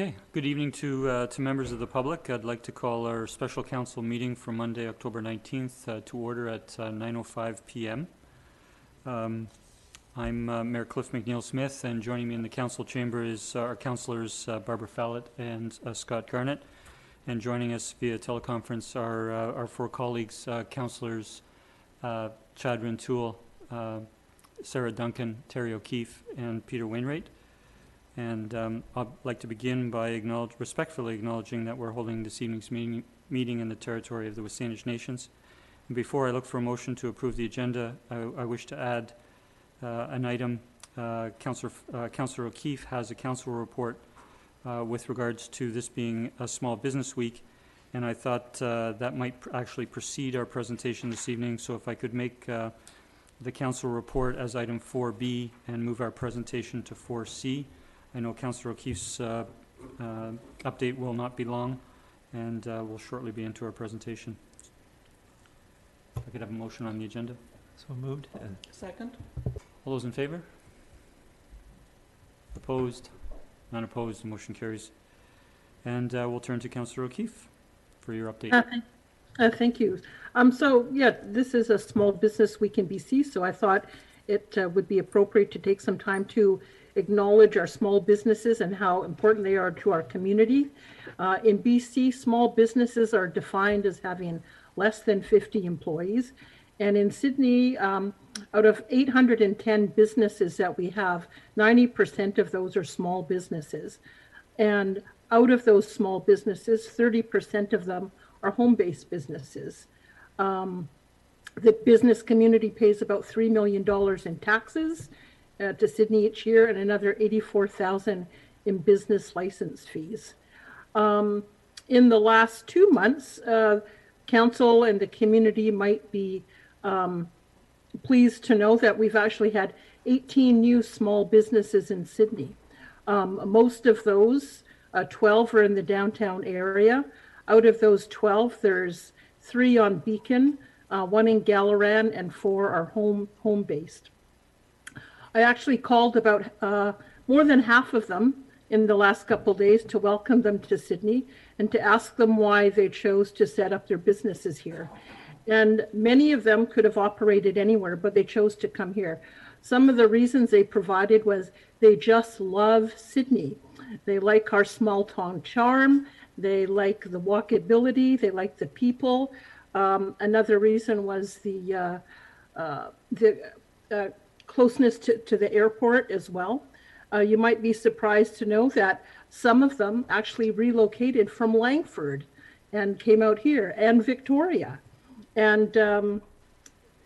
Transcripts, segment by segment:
Okay, good evening to members of the public. I'd like to call our special council meeting for Monday, October 19th to order at 9:05 p.m. I'm Mayor Cliff McNeil-Smith, and joining me in the council chamber is our councillors Barbara Fallett and Scott Garnett. And joining us via teleconference are our four colleagues, councillors Chad Rintoul, Sarah Duncan, Terry O'Keefe, and Peter Wainwright. And I'd like to begin by respectfully acknowledging that we're holding this evening's meeting in the territory of the Wasanich Nations. And before I look for a motion to approve the agenda, I wish to add an item. Councillor O'Keefe has a council report with regards to this being a small business week, and I thought that might actually precede our presentation this evening. So if I could make the council report as item 4B and move our presentation to 4C. I know Councillor O'Keefe's update will not be long, and we'll shortly be into our presentation. If I could have a motion on the agenda. So moved. Second. All those in favor? Opposed? None opposed. The motion carries. And we'll turn to Councillor O'Keefe for your update. Thank you. So, yeah, this is a small business week in BC, so I thought it would be appropriate to take some time to acknowledge our small businesses and how important they are to our community. In BC, small businesses are defined as having less than 50 employees. And in Sydney, out of 810 businesses that we have, 90% of those are small businesses. And out of those small businesses, 30% of them are home-based businesses. The business community pays about $3 million in taxes to Sydney each year, and another $84,000 in business license fees. In the last 2 months, council and the community might be pleased to know that we've actually had 18 new small businesses in Sydney. Most of those, 12 are in the downtown area. Out of those 12, there's 3 on Beacon, 1 in Galaran, and 4 are home-based. I actually called about more than half of them in the last couple of days to welcome them to Sydney and to ask them why they chose to set up their businesses here. And many of them could have operated anywhere, but they chose to come here. Some of the reasons they provided was they just love Sydney. They like our small town charm. They like the walkability. They like the people. Another reason was the closeness to the airport as well. You might be surprised to know that some of them actually relocated from Langford and came out here, and Victoria. And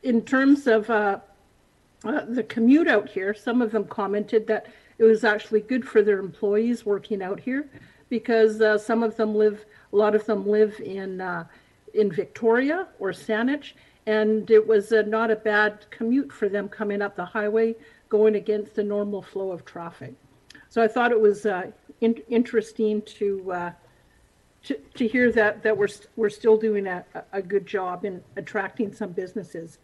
in terms of the commute out here, some of them commented that it was actually good for their employees working out here, because a lot of them live in Victoria or Saanich, and it was not a bad commute for them coming up the highway, going against the normal flow of traffic. So I thought it was interesting to hear that we're still doing a good job in attracting some businesses.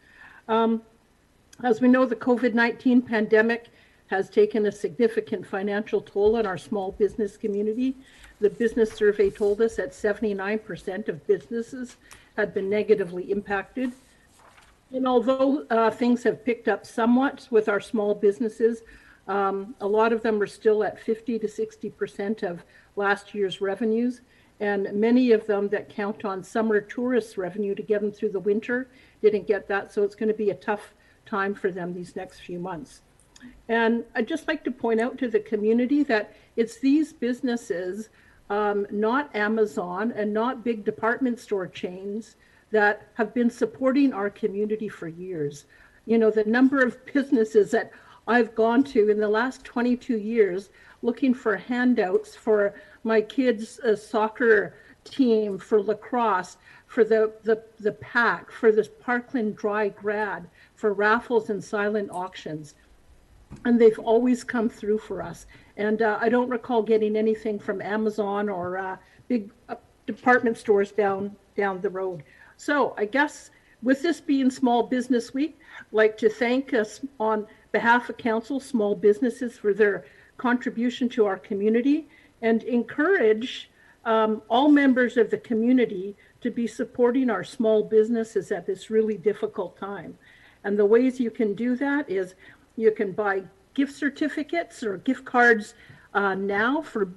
As we know, the COVID-19 pandemic has taken a significant financial toll on our small business community. The business survey told us that 79% of businesses had been negatively impacted. And although things have picked up somewhat with our small businesses, a lot of them are still at 50 to 60% of last year's revenues. And many of them that count on summer tourist revenue to get them through the winter didn't get that. So it's going to be a tough time for them these next few months. And I'd just like to point out to the community that it's these businesses, not Amazon and not big department store chains, that have been supporting our community for years. You know, the number of businesses that I've gone to in the last 22 years looking for handouts for my kids' soccer team, for lacrosse, for the PAC, for the Parkland Dry Grad, for raffles and silent auctions. And they've always come through for us. And I don't recall getting anything from Amazon or big department stores down the road. So I guess with this being Small Business Week, I'd like to thank us on behalf of Council, small businesses, for their contribution to our community. and encourage all members of the community to be supporting our small businesses at this really difficult time. And the ways you can do that is you can buy gift certificates or gift cards now for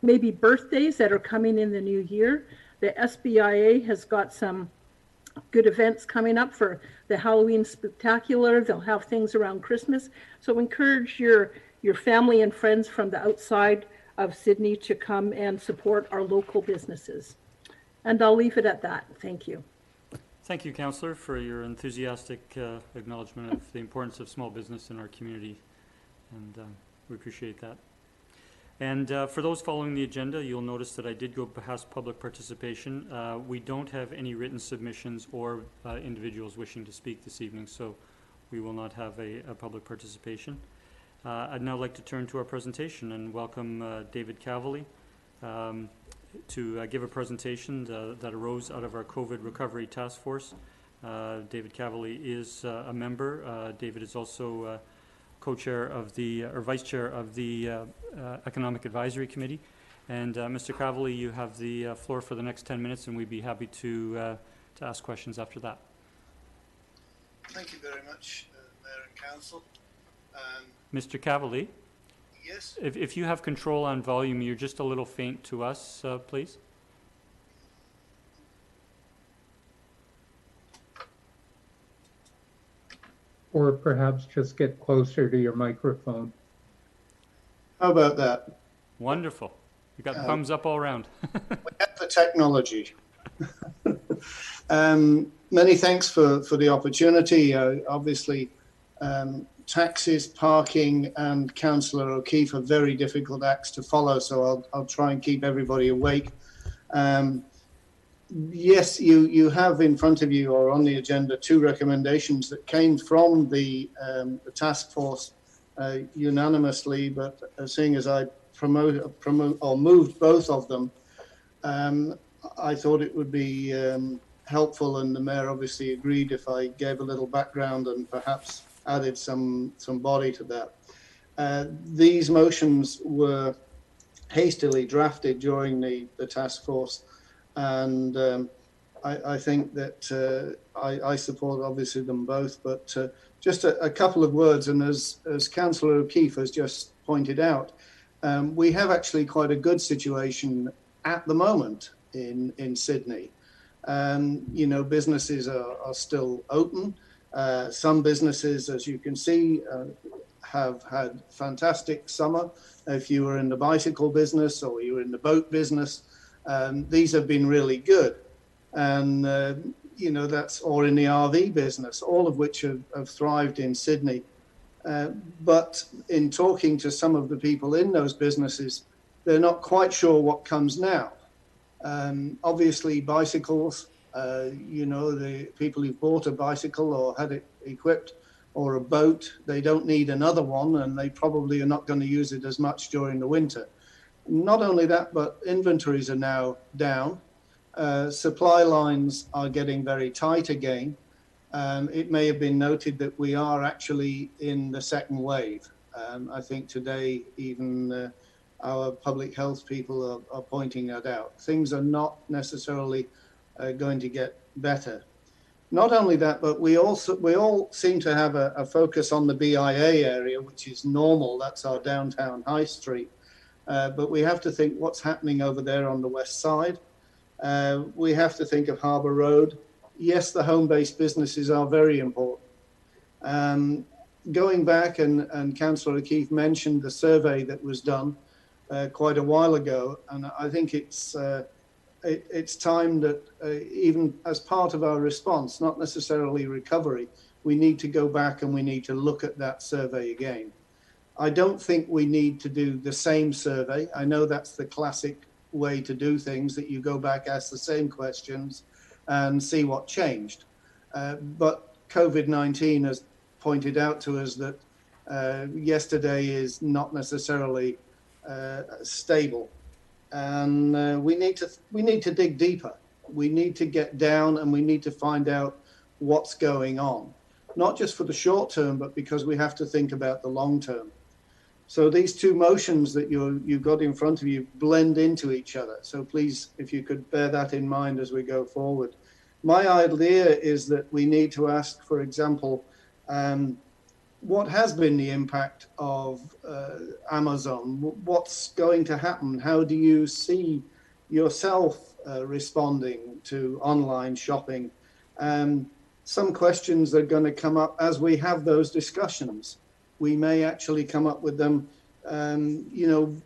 maybe birthdays that are coming in the new year. The SBIA has got some good events coming up for the Halloween Spectacular. They'll have things around Christmas. So encourage your family and friends from the outside of Sydney to come and support our local businesses. And I'll leave it at that. Thank you. Thank you, Councillor, for your enthusiastic acknowledgement of the importance of small business in our community, and we appreciate that. And for those following the agenda, you'll notice that I did go past public participation. We don't have any written submissions or individuals wishing to speak this evening, so we will not have a public participation. I'd now like to turn to our presentation and welcome David Cavally to give a presentation that arose out of our COVID Recovery Task Force. David Cavally is a member. David is also co-chair of the, or vice chair of the Economic Advisory Committee. And Mr. Cavally, you have the floor for the next 10 minutes, and we'd be happy to ask questions after that. Thank you very much, Mayor and Council. Mr. Cavally? Yes? If you have control on volume, you're just a little faint to us, please. Or perhaps just get closer to your microphone. How about that? Wonderful. You got thumbs up all around. We have the technology. Many thanks for the opportunity. Obviously, taxes, parking, and Councillor O'Keefe are very difficult acts to follow, so I'll try and keep everybody awake. Yes, you have in front of you or on the agenda 2 recommendations that came from the task force unanimously, but seeing as I moved both of them, I thought it would be helpful, and the Mayor obviously agreed, if I gave a little background and perhaps added some body to that. These motions were hastily drafted during the task force, and I think that I support obviously them both, but just a couple of words, and as Councillor O'Keefe has just pointed out, we have actually quite a good situation at the moment in Sydney. You know, businesses are still open. Some businesses, as you can see, have had fantastic summer. If you were in the bicycle business or you were in the boat business, these have been really good. And, you know, or in the RV business, all of which have thrived in Sydney. But in talking to some of the people in those businesses, they're not quite sure what comes now. Obviously, bicycles, you know, the people who bought a bicycle or had it equipped, or a boat, they don't need another one, and they probably are not going to use it as much during the winter. Not only that, but inventories are now down. Supply lines are getting very tight again. It may have been noted that we are actually in the second wave. I think today even our public health people are pointing that out. Things are not necessarily going to get better. Not only that, but we all seem to have a focus on the BIA area, which is normal. That's our downtown high street. But we have to think what's happening over there on the west side. We have to think of Harbour Road. Yes, the home-based businesses are very important. Going back, and Councillor O'Keefe mentioned the survey that was done quite a while ago, and I think it's time that even as part of our response, not necessarily recovery, we need to go back and we need to look at that survey again. I don't think we need to do the same survey. I know that's the classic way to do things, that you go back, ask the same questions and see what changed. But COVID-19 has pointed out to us that yesterday is not necessarily stable. And we need to dig deeper. We need to get down and we need to find out what's going on, not just for the short term, but because we have to think about the long term. So these two motions that you've got in front of you blend into each other. So please, if you could bear that in mind as we go forward. My idea is that we need to ask, for example, what has been the impact of Amazon? What's going to happen? How do you see yourself responding to online shopping? Some questions are going to come up as we have those discussions. We may actually come up with them. You know,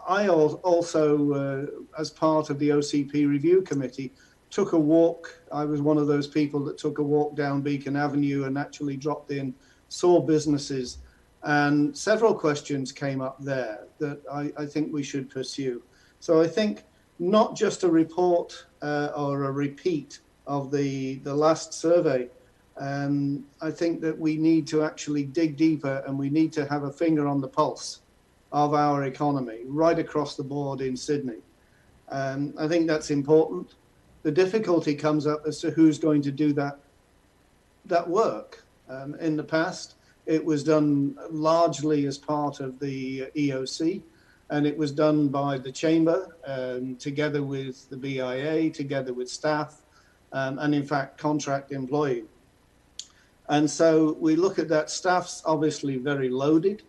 I also, as part of the OCP review committee, took a walk. I was one of those people that took a walk down Beacon Avenue and actually dropped in, saw businesses, and several questions came up there that I think we should pursue. So I think not just a report or a repeat of the last survey. I think that we need to actually dig deeper, and we need to have a finger on the pulse of our economy right across the board in Sydney. I think that's important. The difficulty comes up as to who's going to do that work. In the past, it was done largely as part of the EOC, and it was done by the Chamber together with the BIA, together with staff, and in fact, contract employee. And so we look at that. Staff's obviously very loaded.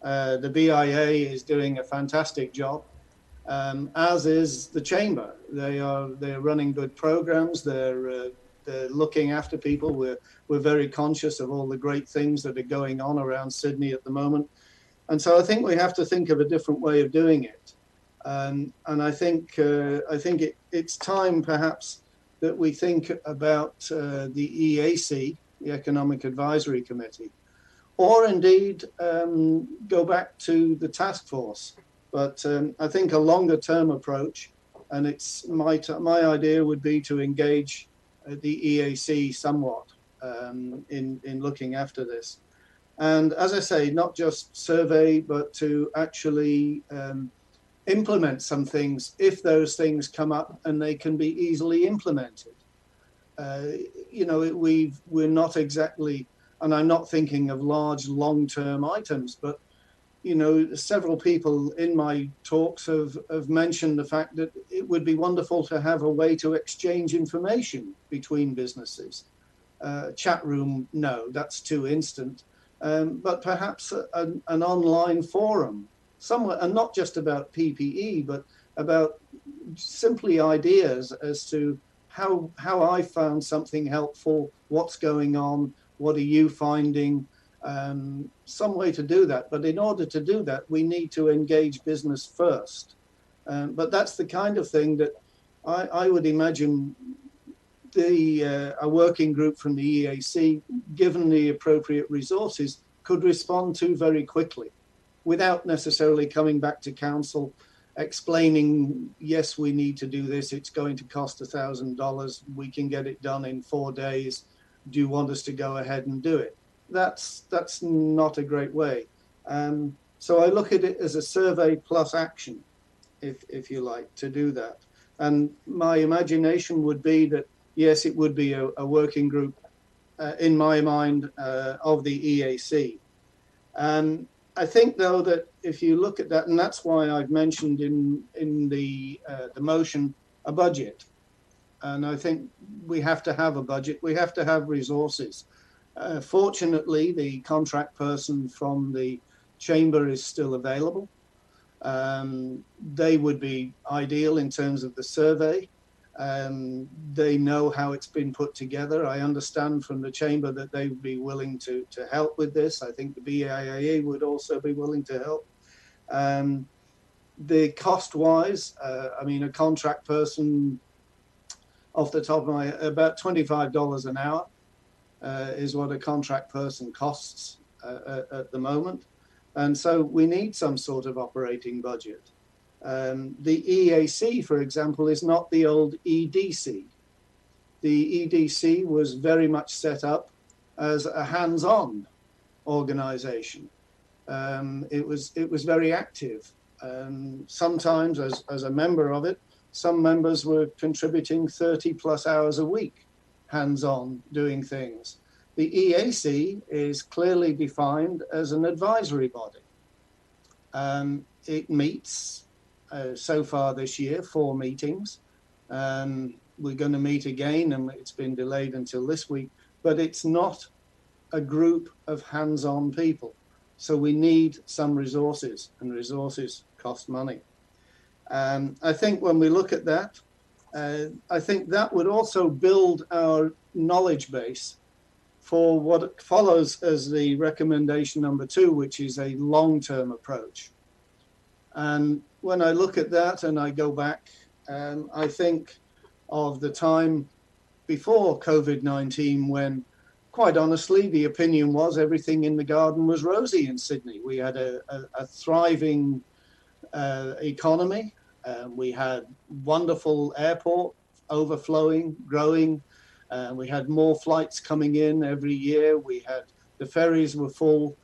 The BIA is doing a fantastic job, as is the Chamber. They're running good programs. They're looking after people. We're very conscious of all the great things that are going on around Sydney at the moment. And so I think we have to think of a different way of doing it. And I think it's time perhaps that we think about the EAC, the Economic Advisory Committee, or indeed go back to the task force. But I think a longer term approach, and it's my idea would be to engage the EAC somewhat in looking after this. And as I say, not just survey, but to actually implement some things if those things come up and they can be easily implemented. You know, we're not exactly, and I'm not thinking of large long-term items, but you know, several people in my talks have mentioned the fact that it would be wonderful to have a way to exchange information between businesses. Chat room, no, that's too instant. But perhaps an online forum somewhere, and not just about PPE, but about simply ideas as to how I found something helpful, what's going on, what are you finding, some way to do that. But in order to do that, we need to engage business first. But that's the kind of thing that I would imagine a working group from the EAC, given the appropriate resources, could respond to very quickly without necessarily coming back to council explaining, yes, we need to do this. It's going to cost $1,000. We can get it done in 4 days. Do you want us to go ahead and do it? That's not a great way. So I look at it as a survey plus action, if you like, to do that. And my imagination would be that, yes, it would be a working group, in my mind, of the EAC. I think, though, that if you look at that, and that's why I've mentioned in the motion a budget. And I think we have to have a budget. We have to have resources. Fortunately, the contract person from the Chamber is still available. They would be ideal in terms of the survey. They know how it's been put together. I understand from the Chamber that they would be willing to help with this. I think the BIA would also be willing to help. The cost-wise, I mean, a contract person, off the top of my head, about $25 an hour is what a contract person costs at the moment. And so we need some sort of operating budget. The EAC, for example, is not the old EDC. The EDC was very much set up as a hands-on organization. It was very active. Sometimes, as a member of it, some members were contributing 30 plus hours a week, hands-on, doing things. The EAC is clearly defined as an advisory body. It meets so far this year, 4 meetings. We're going to meet again, and it's been delayed until this week, but it's not a group of hands-on people. So we need some resources, and resources cost money. I think when we look at that, I think that would also build our knowledge base for what follows as the recommendation number 2, which is a long-term approach. And when I look at that and I go back, I think of the time before COVID-19 when, quite honestly, the opinion was everything in the garden was rosy in Sydney. We had a thriving economy. We had wonderful airport overflowing, growing. We had more flights coming in every year. We had the ferries were full.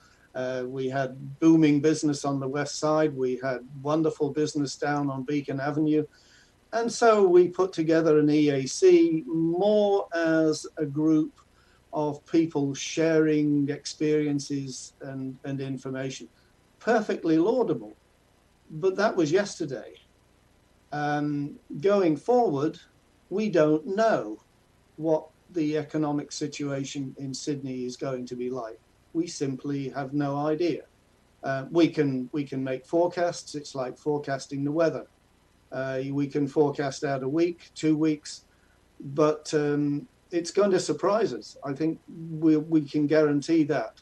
We had booming business on the west side. We had wonderful business down on Beacon Avenue. And so we put together an EAC more as a group of people sharing experiences and information. Perfectly laudable. But that was yesterday. Going forward, we don't know what the economic situation in Sydney is going to be like. We simply have no idea. We can make forecasts. It's like forecasting the weather. We can forecast out a week, 2 weeks, but it's going to surprise us. I think we can guarantee that.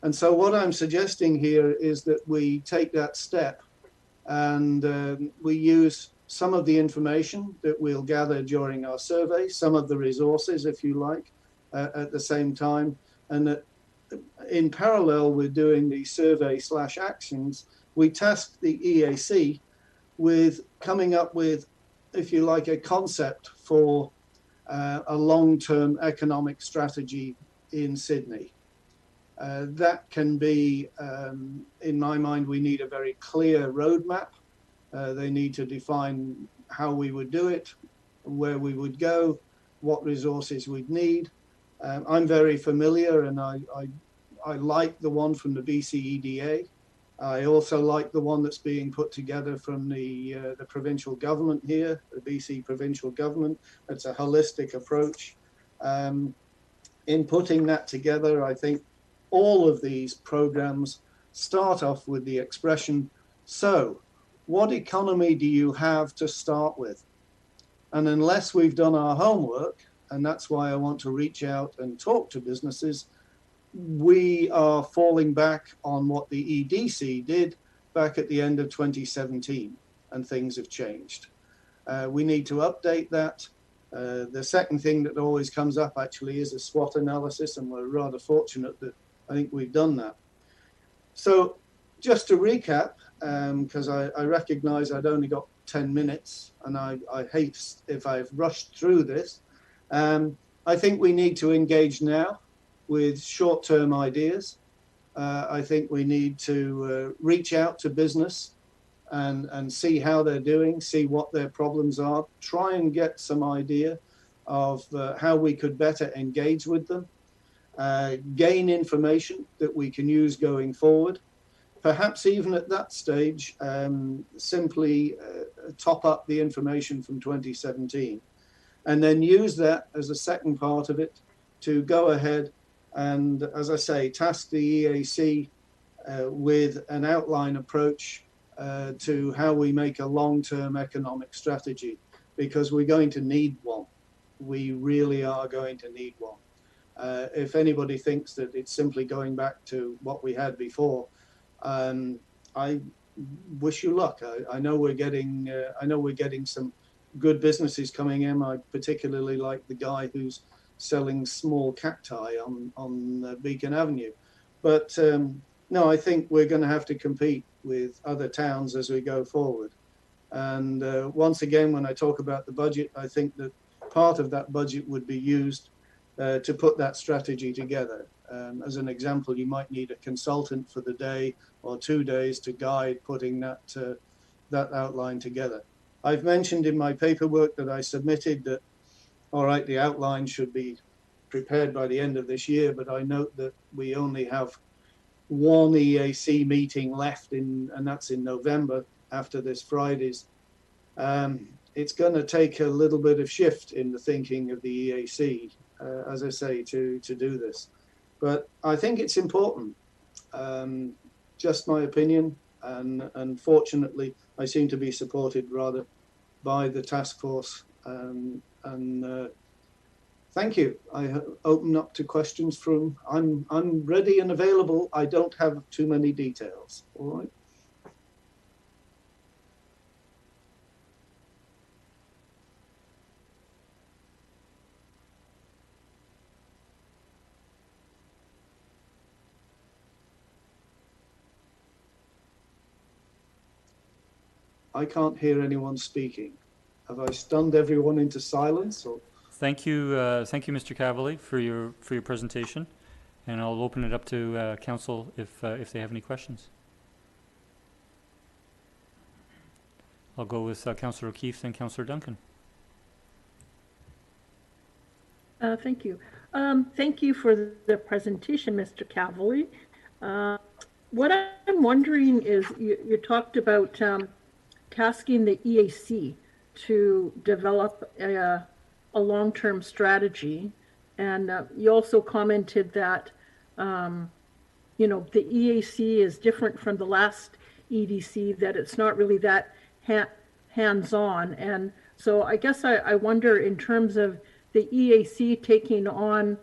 And so what I'm suggesting here is that we take that step and we use some of the information that we'll gather during our survey, some of the resources, if you like, at the same time, and that in parallel with doing the survey/actions, we task the EAC with coming up with, if you like, a concept for a long-term economic strategy in Sydney. That can be, in my mind, we need a very clear roadmap. They need to define how we would do it, where we would go, what resources we'd need. I'm very familiar, and I like the one from the BCEDA. I also like the one that's being put together from the provincial government here, the BC provincial government. It's a holistic approach. In putting that together, I think all of these programs start off with the expression, so what economy do you have to start with? And unless we've done our homework, and that's why I want to reach out and talk to businesses, we are falling back on what the EDC did back at the end of 2017, and things have changed. We need to update that. The second thing that always comes up actually is a SWOT analysis, and we're rather fortunate that I think we've done that. So just to recap, because I recognize I'd only got 10 minutes and I hate if I've rushed through this. I think we need to engage now with short-term ideas. I think we need to reach out to business and see how they're doing, see what their problems are, try and get some idea of how we could better engage with them, gain information that we can use going forward. Perhaps even at that stage, simply top up the information from 2017 and then use that as a second part of it to go ahead and, as I say, task the EAC with an outline approach to how we make a long-term economic strategy, because we're going to need one. We really are going to need one. If anybody thinks that it's simply going back to what we had before, I wish you luck. I know we're getting some good businesses coming in. I particularly like the guy who's selling small cacti on Beacon Avenue. But no, I think we're going to have to compete with other towns as we go forward. And once again, when I talk about the budget, I think that part of that budget would be used to put that strategy together. As an example, you might need a consultant for the day or 2 days to guide putting that outline together. I've mentioned in my paperwork that I submitted that, all right, the outline should be prepared by the end of this year, but I note that we only have one EAC meeting left and that's in November after this Friday's. It's going to take a little bit of shift in the thinking of the EAC, as I say, to do this. But I think it's important. Just my opinion, and fortunately, I seem to be supported rather by the task force. Thank you. I open up to questions from. I'm ready and available. I don't have too many details. All right. I can't hear anyone speaking. Have I stunned everyone into silence? Or? Thank you, Mr. Cavally, for your presentation, and I'll open it up to council if they have any questions. I'll go with Councillor O'Keefe and Councillor Duncan. Thank you. Thank you for the presentation, Mr. Cavally. What I'm wondering is, you talked about tasking the EAC to develop a long-term strategy, and you also commented that you know, the EAC is different from the last EDC, that it's not really that hands-on. And so I guess I wonder, in terms of the EAC taking on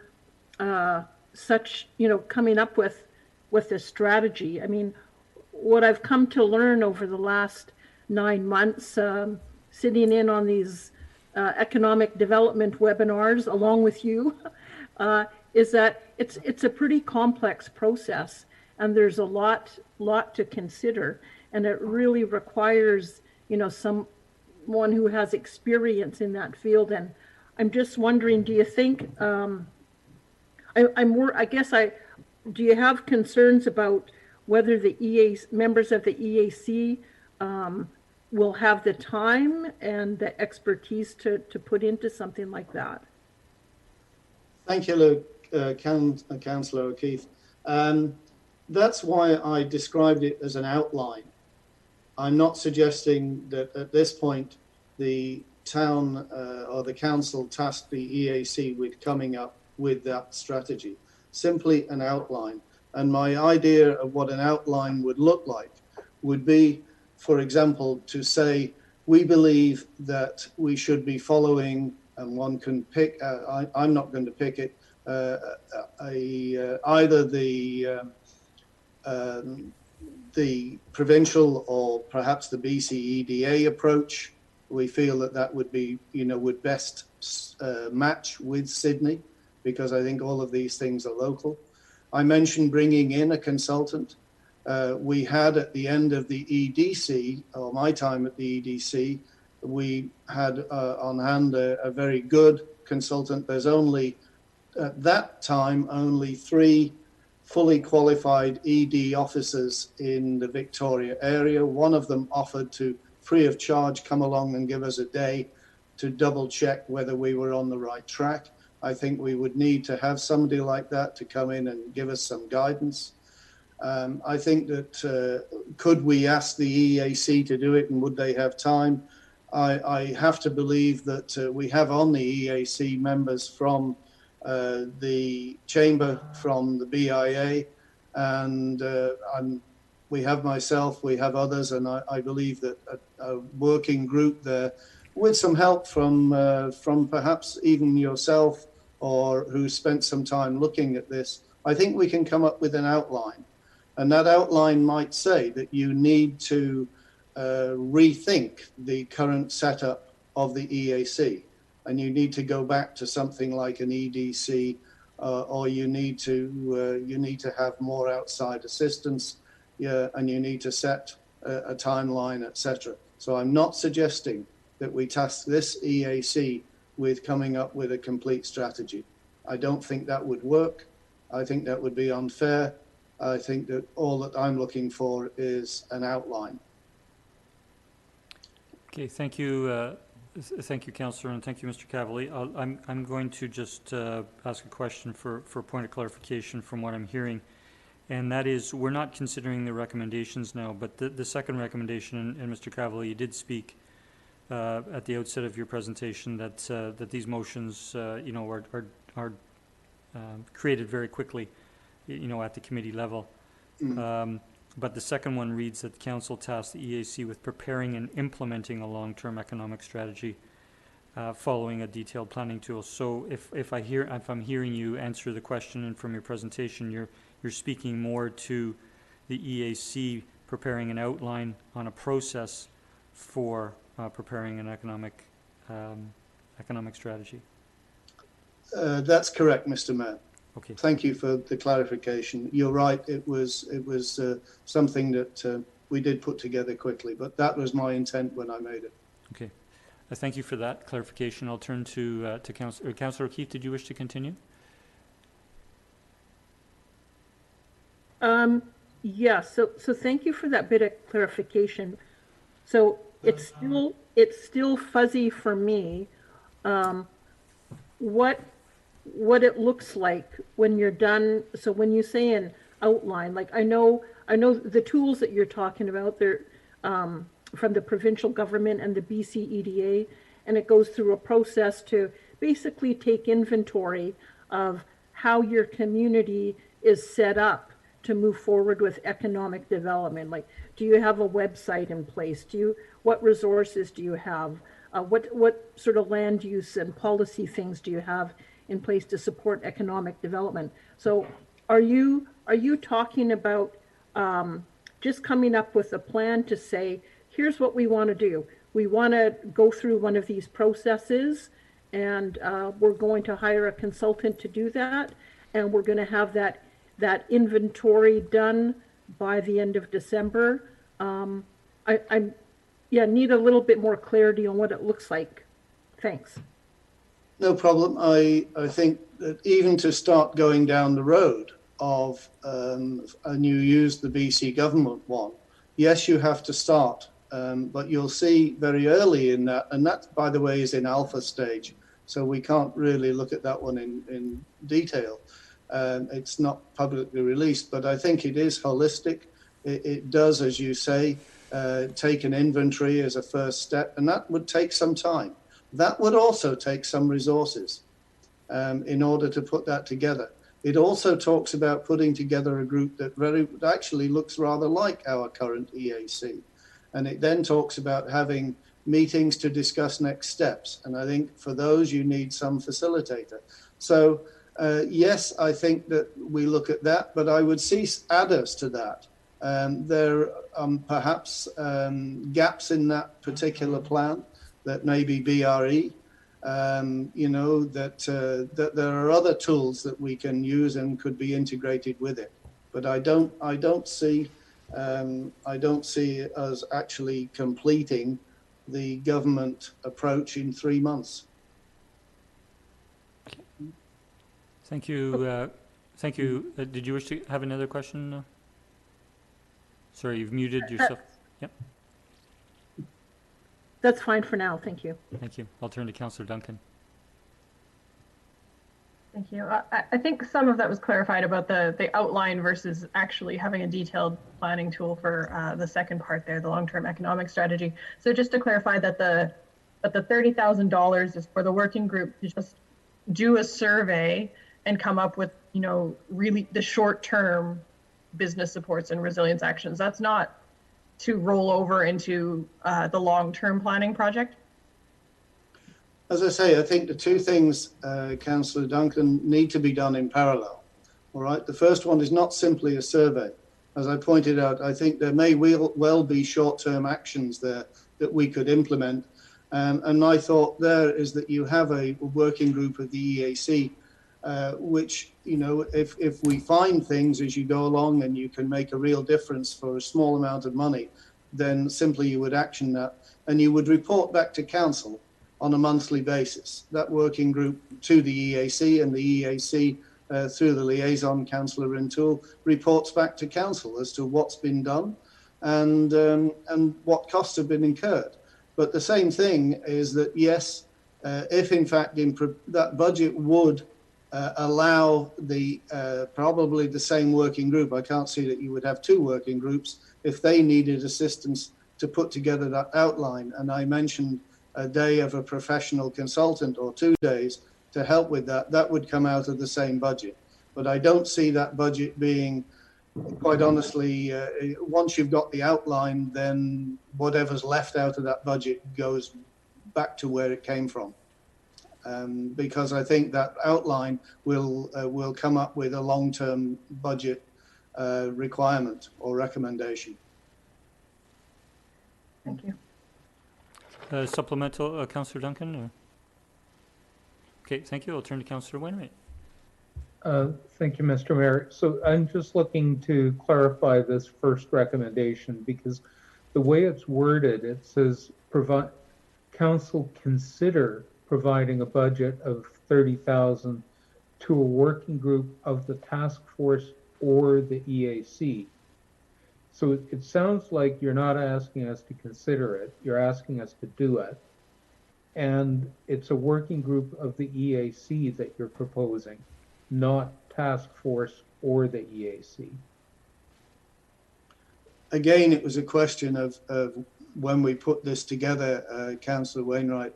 such, you know, coming up with a strategy. I mean, what I've come to learn over the last 9 months, sitting in on these economic development webinars along with you, is that it's a pretty complex process, and there's a lot to consider, and it really requires, you know, someone who has experience in that field. And I'm just wondering, do you think do you have concerns about whether the members of the EAC will have the time and the expertise to put into something like that? Thank you, Luke, Councillor O'Keefe. That's why I described it as an outline. I'm not suggesting that at this point the town or the council tasked the EAC with coming up with that strategy. Simply an outline. And my idea of what an outline would look like would be, for example, to say, we believe that we should be following, and one can pick, I'm not going to pick it, either the provincial or perhaps the BCEDA approach. We feel that would be, you know, would best match with Sydney, because I think all of these things are local. I mentioned bringing in a consultant. We had at the end of the EDC, or my time at the EDC, we had on hand a very good consultant. There's only, at that time, only 3 fully qualified ED officers in the Victoria area. One of them offered to, free of charge, come along and give us a day to double check whether we were on the right track. I think we would need to have somebody like that to come in and give us some guidance. I think that could we ask the EAC to do it, and would they have time? I have to believe that we have on the EAC members from the Chamber, from the BIA, and we have myself, we have others, and I believe that a working group there, with some help from perhaps even yourself, or who spent some time looking at this, I think we can come up with an outline. And that outline might say that you need to rethink the current setup of the EAC, and you need to go back to something like an EDC, or you need to have more outside assistance, and you need to set a timeline, etc. So I'm not suggesting that we task this EAC with coming up with a complete strategy. I don't think that would work. I think that would be unfair. I think that all that I'm looking for is an outline. Okay, thank you, Councillor, and thank you, Mr. Cavally. I'm going to just ask a question for a point of clarification from what I'm hearing. And that is, we're not considering the recommendations now, but the second recommendation, and Mr. Cavallo, you did speak at the outset of your presentation that that these motions, you know, are created very quickly, you know, at the committee level. But the second one reads that the council tasks the EAC with preparing and implementing a long-term economic strategy following a detailed planning tool. So if I'm hearing you answer the question, and from your presentation, you're speaking more to the EAC preparing an outline on a process for preparing an economic strategy. That's correct, Mr. Mayor. Okay. Thank you for the clarification. You're right. It was something that we did put together quickly, but that was my intent when I made it. Okay. Thank you for that clarification. I'll turn to Councillor O'Keefe. Did you wish to continue? Yeah, so thank you for that bit of clarification. So it's still fuzzy for me, what it looks like when you're done. So when you say an outline, like I know the tools that you're talking about, they're from the provincial government and the BC EDA, and it goes through a process to basically take inventory of how your community is set up to move forward with economic development. Like, do you have a website in place? What resources do you have? What sort of land use and policy things do you have in place to support economic development? So are you talking about just coming up with a plan to say, here's what we want to do. We want to go through one of these processes, and we're going to hire a consultant to do that, and we're going to have that inventory done by the end of December. I need a little bit more clarity on what it looks like. Thanks. No problem. I think that even to start going down the road of, and you used the BC government one, yes, you have to start, but you'll see very early in that, and that, by the way, is in alpha stage, so we can't really look at that one in detail. It's not publicly released, but I think it is holistic. It does, as you say, take an inventory as a first step, and that would take some time. That would also take some resources in order to put that together. It also talks about putting together a group that actually looks rather like our current EAC. And it then talks about having meetings to discuss next steps. And I think for those, you need some facilitator. So yes, I think that we look at that, but I would see adders to that. There are perhaps gaps in that particular plan that may be BRE, you know, that there are other tools that we can use and could be integrated with it. But I don't see us actually completing the government approach in 3 months. Thank you. Thank you. Did you wish to have another question? Sorry, you've muted yourself. Yep. That's fine for now. Thank you. Thank you. I'll turn to Councillor Duncan. Thank you. I think some of that was clarified about the outline versus actually having a detailed planning tool for the second part there, the long-term economic strategy. So just to clarify that the $30,000 is for the working group to just do a survey and come up with, you know, really the short-term business supports and resilience actions. That's not to roll over into the long-term planning project? As I say, I think the two things, Councillor Duncan, need to be done in parallel. All right. The first one is not simply a survey. As I pointed out, I think there may well be short-term actions there that we could implement. And my thought there is that you have a working group of the EAC, which, you know, if we find things as you go along and you can make a real difference for a small amount of money, then simply you would action that and you would report back to council on a monthly basis, that working group to the EAC, and the EAC through the liaison, Councillor Rintoul, reports back to council as to what's been done and what costs have been incurred. But the same thing is that, yes, if in fact that budget would allow the probably the same working group. I can't see that you would have two working groups if they needed assistance to put together that outline. And I mentioned a day of a professional consultant or 2 days to help with that. That would come out of the same budget. But I don't see that budget being, quite honestly, once you've got the outline, then whatever's left out of that budget goes back to where it came from. Because I think that outline will come up with a long-term budget requirement or recommendation. Thank you. Supplemental, Councillor Duncan? Or? Okay, thank you. I'll turn to Councillor Wainwright. Thank you, Mr. Mayor. So I'm just looking to clarify this first recommendation, because the way it's worded, it says council consider providing a budget of $30,000 to a working group of the task force or the EAC. So it sounds like you're not asking us to consider it, you're asking us to do it. And it's a working group of the EAC that you're proposing, not task force or the EAC. Again, it was a question of when we put this together, Councillor Wainwright.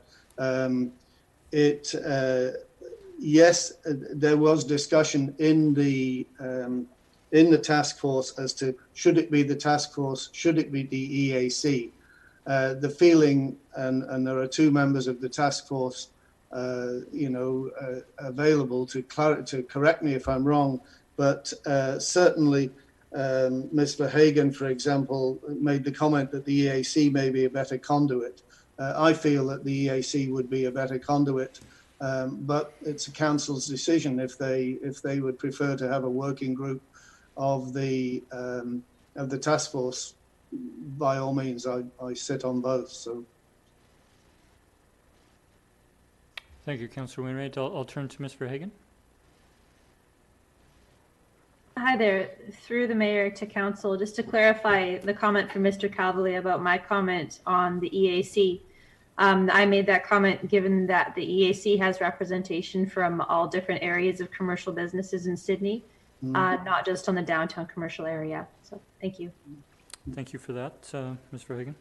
Yes, there was discussion in the task force as to should it be the task force, should it be the EAC. The feeling, and there are two members of the task force, available to correct me if I'm wrong, but certainly Ms. Verhagen, for example, made the comment that the EAC may be a better conduit. I feel that the EAC would be a better conduit, but it's a council's decision if they would prefer to have a working group of the task force. By all means, I sit on both. So. Thank you, Councillor Wainwright. I'll turn to Ms. Verhagen. Hi there, through the mayor to council, just to clarify the comment from Mr. Calverley about my comment on the EAC. I made that comment given that the EAC has representation from all different areas of commercial businesses in Sydney, not just on the downtown commercial area. So thank you. Thank you for that, Ms. Verhagen.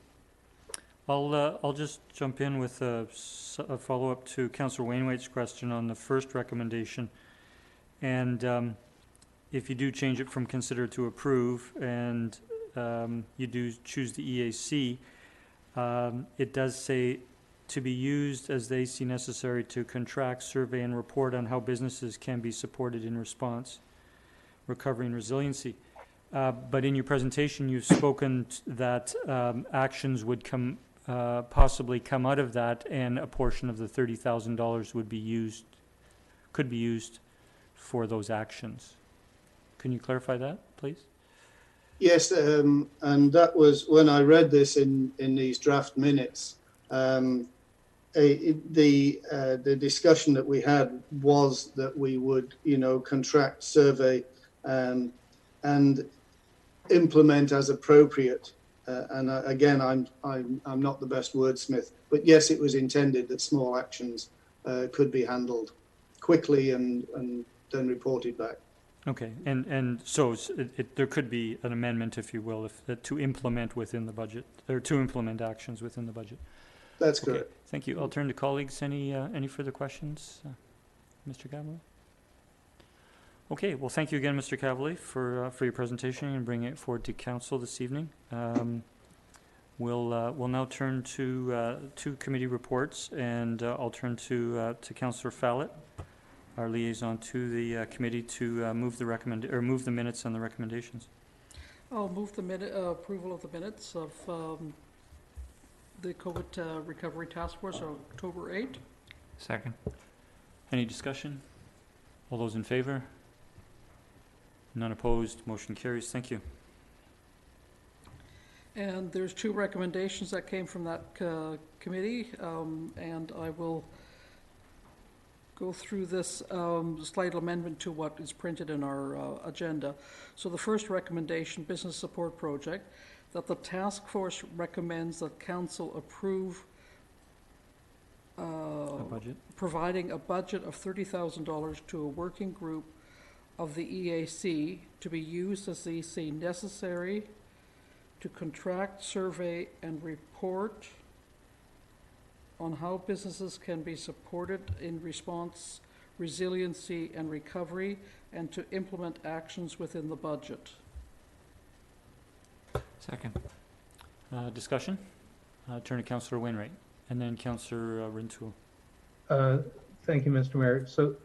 I'll just jump in with a follow-up to Councillor Wainwright's question on the first recommendation. And if you do change it from consider to approve and you do choose the EAC, it does say to be used as they see necessary to contract, survey, and report on how businesses can be supported in response, recovery, and resiliency. But in your presentation, you've spoken that actions would possibly come out of that, and a portion of the $30,000 could be used for those actions. Can you clarify that, please? Yes, and that was when I read this in these draft minutes. The discussion that we had was that we would, contract, survey, and implement as appropriate. And again, I'm not the best wordsmith, but yes, it was intended that small actions could be handled quickly and then reported back. Okay, and so there could be an amendment, if you will, to implement within the budget, or to implement actions within the budget. That's okay, correct. Thank you. I'll turn to colleagues. Any further questions, Mr. Cavalier? Okay, well, thank you again, Mr. Cavalier, for your presentation and bringing it forward to council this evening. We'll now turn to committee reports, and I'll turn to Councillor Fallett, our liaison to the committee, to move the minutes and the recommendations. I'll move the approval of the minutes of the COVID Recovery Task Force on October 8th. Second. Any discussion? All those in favor? None opposed. Motion carries. Thank you. And there's two recommendations that came from that committee, and I will go through this slight amendment to what is printed in our agenda. So the first recommendation, Business Support Project, that the task force recommends that council approve budget. providing a budget of $30,000 to a working group of the EAC to be used as they see necessary to contract, survey, and report on how businesses can be supported in response, resiliency, and recovery, and to implement actions within the budget. Second. Discussion? Turn to Councillor Wainwright, and then Councillor Rintoul. Thank you, Mr. Mayor. So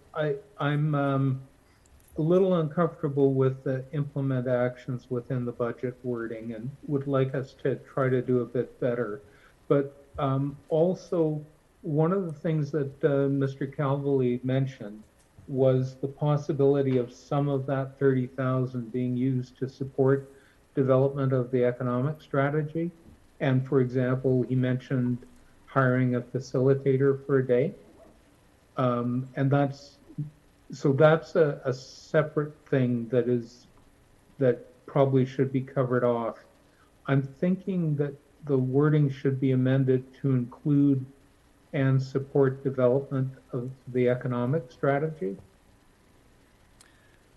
I'm a little uncomfortable with the implement actions within the budget wording and would like us to try to do a bit better. But also, one of the things that Mr. Calvely mentioned was the possibility of some of that 30,000 being used to support development of the economic strategy. And for example, he mentioned hiring a facilitator for a day. And that's a separate thing that probably should be covered off. I'm thinking that the wording should be amended to include and support development of the economic strategy.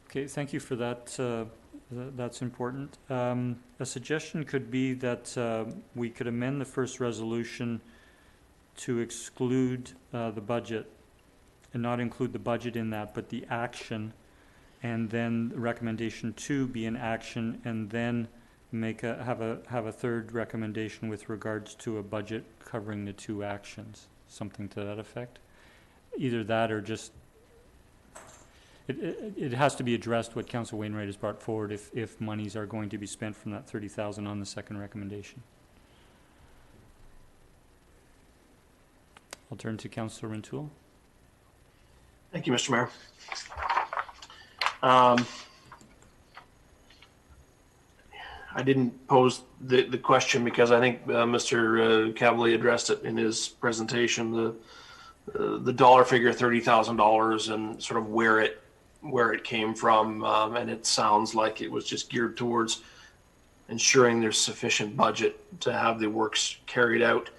Okay, thank you for that. That's important. A suggestion could be that we could amend the first resolution to exclude the budget and not include the budget in that, but the action, and then recommendation 2 be an action, and then have a third recommendation with regards to a budget covering the 2 actions, something to that effect. Either that or just it has to be addressed what Councillor Wainwright has brought forward if monies are going to be spent from that 30,000 on the second recommendation. I'll turn to Councillor Rintoul. Thank you, Mr. Mayor. I didn't pose the question because I think Mr. Cavalier addressed it in his presentation, the dollar figure, $30,000, and sort of where it came from, and it sounds like it was just geared towards ensuring there's sufficient budget to have the works carried out,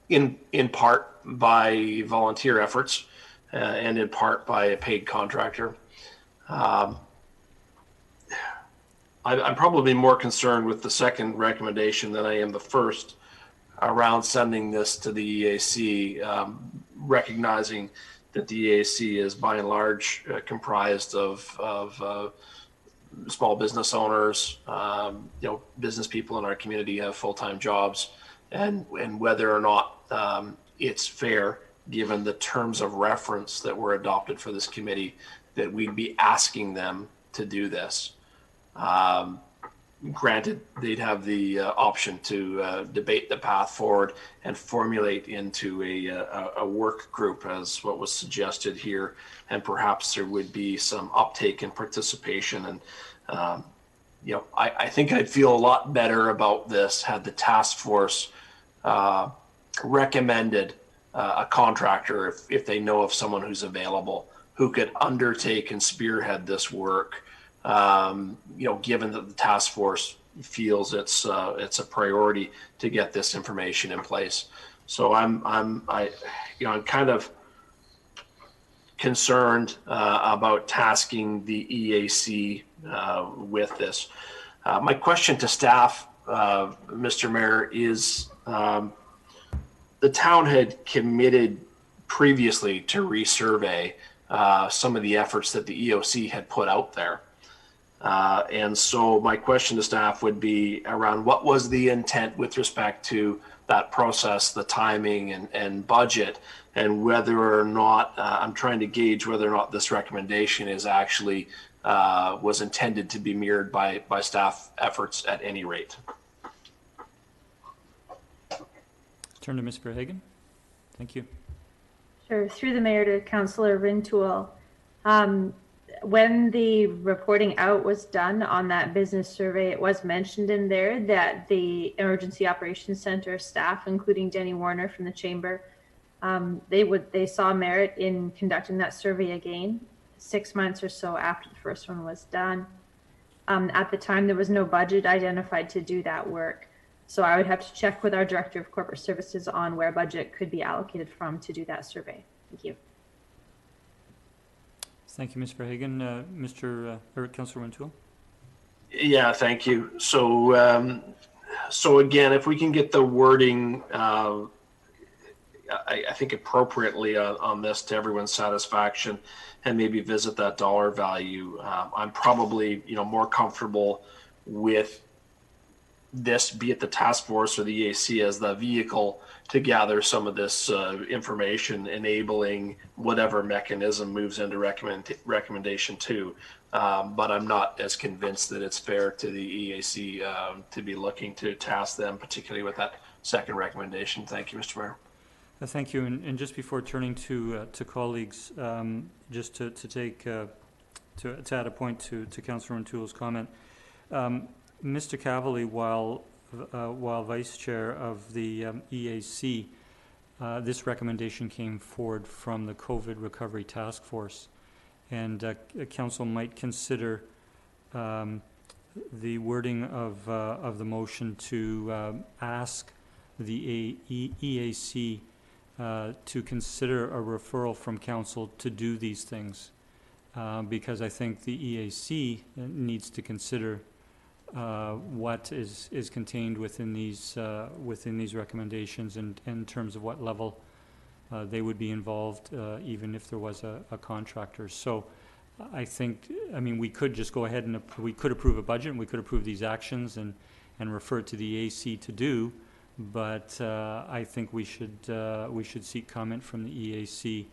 in part by volunteer efforts, and in part by a paid contractor. I'm probably more concerned with the second recommendation than I am the first, around sending this to the EAC, recognizing that the EAC is by and large comprised of small business owners, business people in our community have full-time jobs, and whether or not it's fair, given the terms of reference that were adopted for this committee, that we'd be asking them to do this. Granted, they'd have the option to debate the path forward and formulate into a work group, as what was suggested here, and perhaps there would be some uptake and participation. And I think I'd feel a lot better about this had the task force recommended a contractor, if they know of someone who's available, who could undertake and spearhead this work. Given that the task force feels it's a priority to get this information in place. So I'm kind of concerned about tasking the EAC with this. My question to staff, Mr. Mayor, is the town had committed previously to resurvey some of the efforts that the EOC had put out there. And so my question to staff would be around what was the intent with respect to that process, the timing and budget, and whether or not, I'm trying to gauge whether or not this recommendation is actually was intended to be mirrored by staff efforts at any rate. Turn to Ms. Verhagen. Thank you. Sure. Through the mayor to Councillor Rintoul. When the reporting out was done on that business survey, it was mentioned in there that the Emergency Operations Center staff, including Denny Warner from the Chamber, they saw merit in conducting that survey again 6 months or so after the first one was done. At the time, there was no budget identified to do that work. So I would have to check with our Director of Corporate Services on where budget could be allocated from to do that survey. Thank you. Thank you, Ms. Verhagen. Councillor Rintoul? Yeah, thank you. So again, if we can get the wording, I think appropriately on this to everyone's satisfaction, and maybe visit that dollar value, I'm probably more comfortable with this, be it the task force or the EAC, as the vehicle to gather some of this information, enabling whatever mechanism moves into recommendation 2. But I'm not as convinced that it's fair to the EAC to be looking to task them, particularly with that second recommendation. Thank you, Mr. Mayor. Thank you. And just before turning to colleagues, just to add a point to Councillor Rintoul's comment, Mr. Cavally, while Vice Chair of the EAC, this recommendation came forward from the COVID Recovery Task Force, and Council might consider the wording of the motion to ask the EAC to consider a referral from Council to do these things, because I think the EAC needs to consider what is contained within these recommendations, and in terms of what level they would be involved, even if there was a contractor. So I think, we could just go ahead and we could approve a budget, and we could approve these actions and refer it to the EAC to do, but I think we should seek comment from the EAC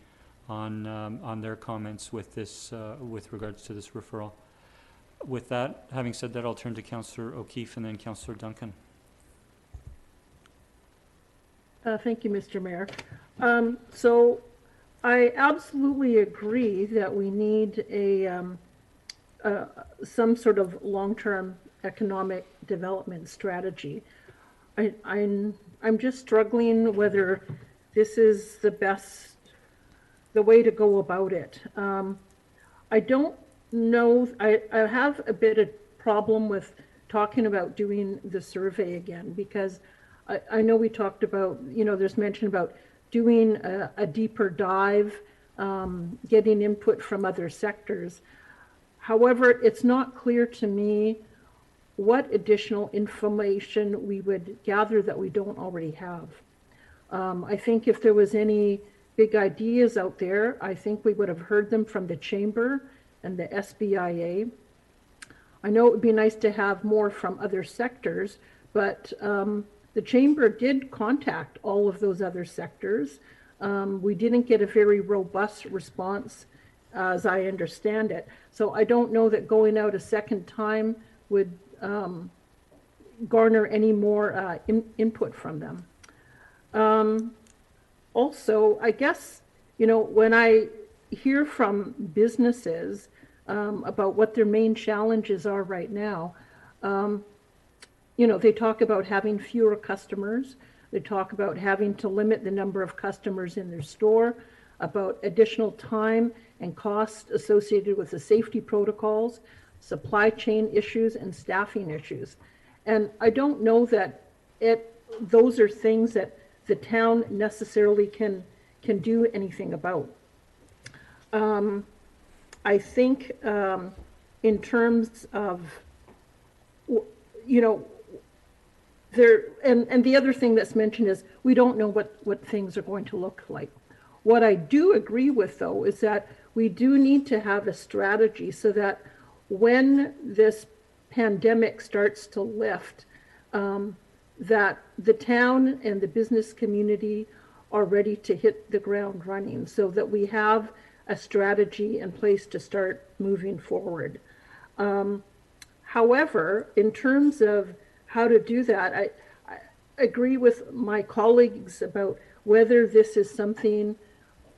on their comments with this with regards to this referral. With that, having said that, I'll turn to Councillor O'Keefe and then Councillor Duncan. Thank you, Mr. Mayor. So I absolutely agree that we need some sort of long-term economic development strategy. I'm just struggling whether this is the way to go about it. I don't know, I have a bit of problem with talking about doing the survey again, because I know we talked about, there's mention about doing a deeper dive, getting input from other sectors. However, it's not clear to me what additional information we would gather that we don't already have. I think if there was any big ideas out there, I think we would have heard them from the Chamber and the SBIA. I know it would be nice to have more from other sectors, but the Chamber did contact all of those other sectors. We didn't get a very robust response, as I understand it. So I don't know that going out a second time would garner any more input from them. Also, I guess, when I hear from businesses about what their main challenges are right now, they talk about having fewer customers. They talk about having to limit the number of customers in their store, about additional time and cost associated with the safety protocols, supply chain issues, and staffing issues. And I don't know that those are things that the town necessarily can do anything about. I think in terms of, there, and the other thing that's mentioned is we don't know what things are going to look like. What I do agree with, though, is that we do need to have a strategy so that when this pandemic starts to lift, that the town and the business community are ready to hit the ground running, so that we have a strategy in place to start moving forward. However, in terms of how to do that, I agree with my colleagues about whether this is something,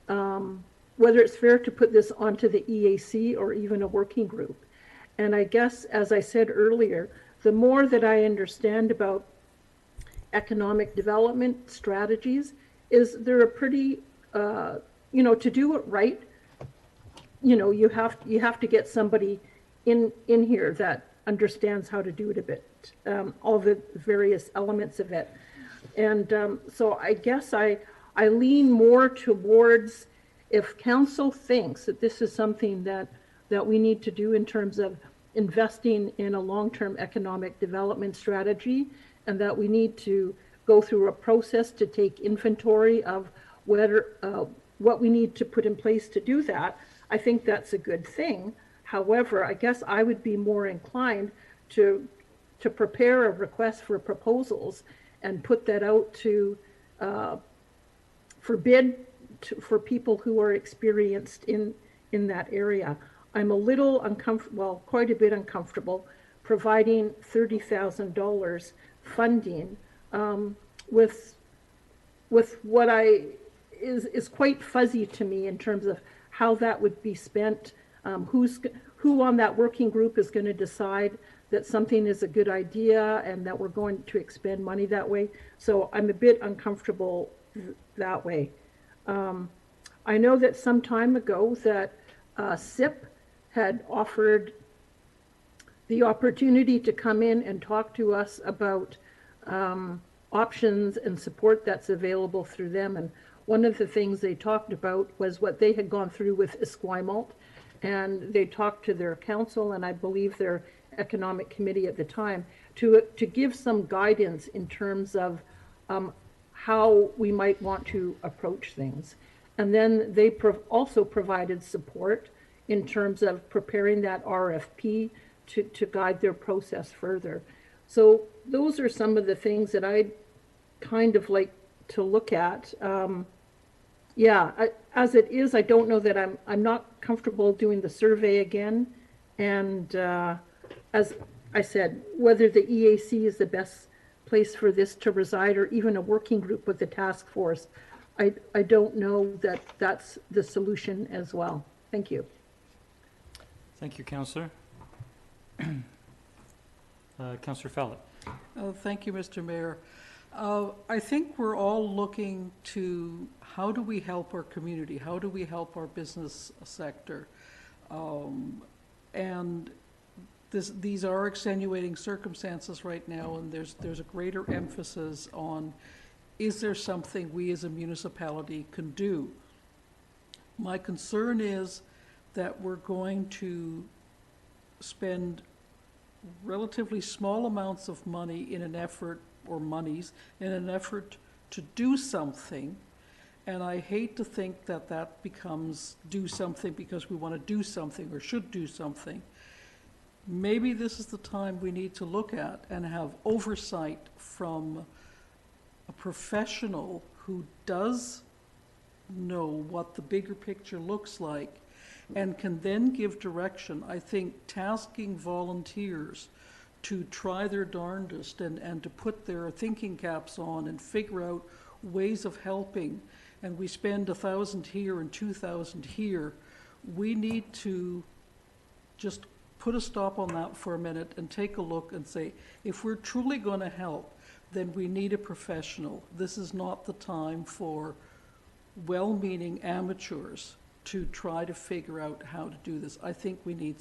whether it's fair to put this onto the EAC or even a working group. And I guess, as I said earlier, the more that I understand about economic development strategies, is they're a pretty, to do it right, you have to get somebody in here that understands how to do it a all the various elements of it. And so I guess I lean more towards, if council thinks that this is something that we need to do in terms of investing in a long-term economic development strategy, and that we need to go through a process to take inventory of whether what we need to put in place to do that, I think that's a good thing. However, I guess I would be more inclined to prepare a request for proposals and put that out to for bid for people who are experienced in that area. I'm a little uncomfortable, well, quite a bit uncomfortable providing $30,000 funding with what is quite fuzzy to me in terms of how that would be spent. Who on that working group is going to decide that something is a good idea and that we're going to expend money that way? So I'm a bit uncomfortable that way. I know that some time ago that SIP had offered the opportunity to come in and talk to us about options and support that's available through them. And one of the things they talked about was what they had gone through with Esquimalt, and they talked to their council and I believe their economic committee at the time to give some guidance in terms of how we might want to approach things. And then they also provided support in terms of preparing that RFP to guide their process further. So those are some of the things that I'd kind of like to look at. As it is, I don't know that I'm not comfortable doing the survey again. And as I said, whether the EAC is the best place for this to reside or even a working group with the task force, I don't know that that's the solution as well. Thank you. Thank you, Councillor. Councillor Fallot. Thank you, Mr. Mayor. I think we're all looking to how do we help our community? How do we help our business sector? And these are extenuating circumstances right now, and there's a greater emphasis on, is there something we as a municipality can do? My concern is that we're going to spend relatively small amounts of money in an effort, or monies, in an effort to do something. And I hate to think that that becomes do something because we want to do something or should do something. Maybe this is the time we need to look at and have oversight from a professional who does know what the bigger picture looks like and can then give direction. I think tasking volunteers to try their darndest and to put their thinking caps on and figure out ways of helping, and we spend 1,000 here and 2,000 here, we need to just put a stop on that for a minute and take a look and say, if we're truly going to help, then we need a professional. This is not the time for well-meaning amateurs to try to figure out how to do this. I think we need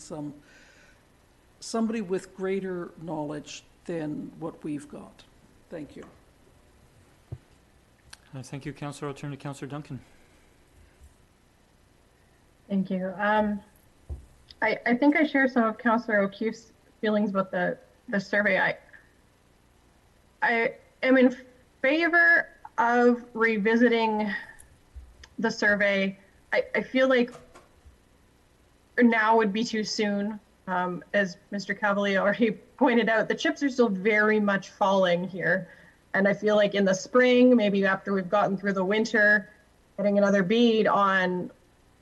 somebody with greater knowledge than what we've got. Thank you. Thank you, Councillor. I'll turn to Councillor Duncan. Thank you. I think I share some of Councillor O'Keefe's feelings about the survey. I am in favor of revisiting the survey. I feel like now would be too soon. As Mr. Cavalier already pointed out, the chips are still very much falling here. And I feel like in the spring, maybe after we've gotten through the winter, getting another bead on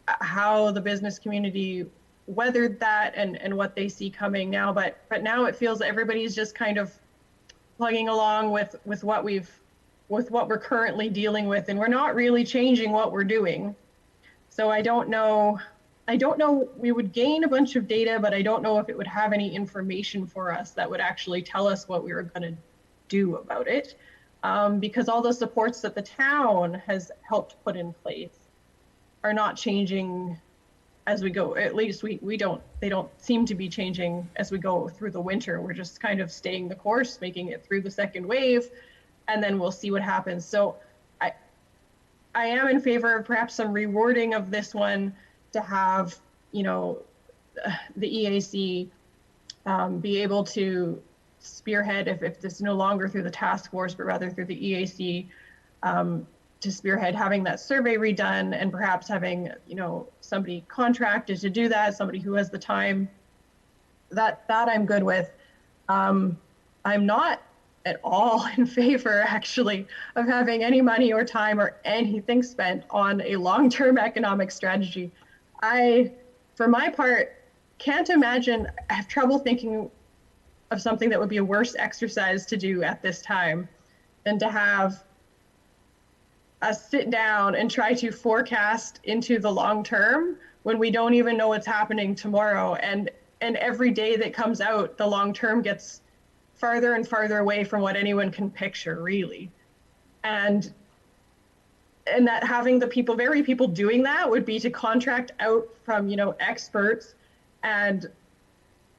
how the business community weathered that and what they see coming now. But now it feels that everybody's just kind of plugging along with what we're currently dealing with, and we're not really changing what we're doing. So I don't know, we would gain a bunch of data, but I don't know if it would have any information for us that would actually tell us what we were going to do about it. Because all the supports that the town has helped put in place are not changing as we go. At least they don't seem to be changing as we go through the winter. We're just kind of staying the course, making it through the second wave, and then we'll see what happens. So I am in favor of perhaps some rewarding of this one to have, you know, the EAC be able to spearhead, if this is no longer through the task force, but rather through the EAC, to spearhead having that survey redone, and perhaps having, you know, somebody contracted to do that, somebody who has the time. That I'm good with. I'm not at all in favor, actually, of having any money or time or anything spent on a long-term economic strategy. I, for my part, can't imagine, I have trouble thinking of something that would be a worse exercise to do at this time than to have us sit down and try to forecast into the long term when we don't even know what's happening tomorrow. And every day that comes out, the long term gets farther and farther away from what anyone can picture, really. And that having the very people doing that would be to contract out from, you know, experts and